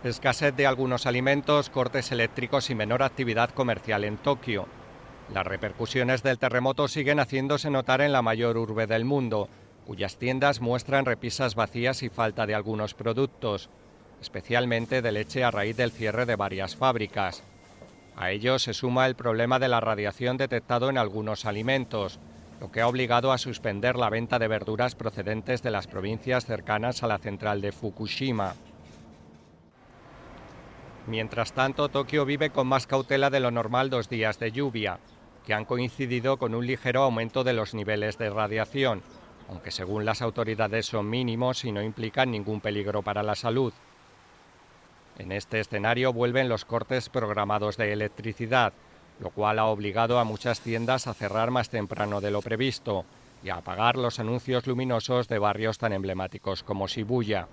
Escasez de algunos alimentos, cortes eléctricos y menor actividad comercial en Tokio. Las repercusiones del terremoto siguen haciéndose notar en la mayor urbe del mundo, cuyas tiendas muestran repisas vacías y falta de algunos productos, especialmente de leche a raíz del cierre de varias fábricas. A ello se suma el problema de la radiación detectado en algunos alimentos, lo que ha obligado a suspender la venta de verduras procedentes de las provincias cercanas a la central de Fukushima. Mientras tanto, Tokio vive con más cautela de lo normal 2 días de lluvia, que han coincidido con un ligero aumento de los niveles de radiación, aunque según las autoridades son mínimos y no implican ningún peligro para la salud. En este escenario vuelven los cortes programados de electricidad, lo cual ha obligado a muchas tiendas a cerrar más temprano de lo previsto y a apagar los anuncios luminosos de barrios tan emblemáticos como Shibuya.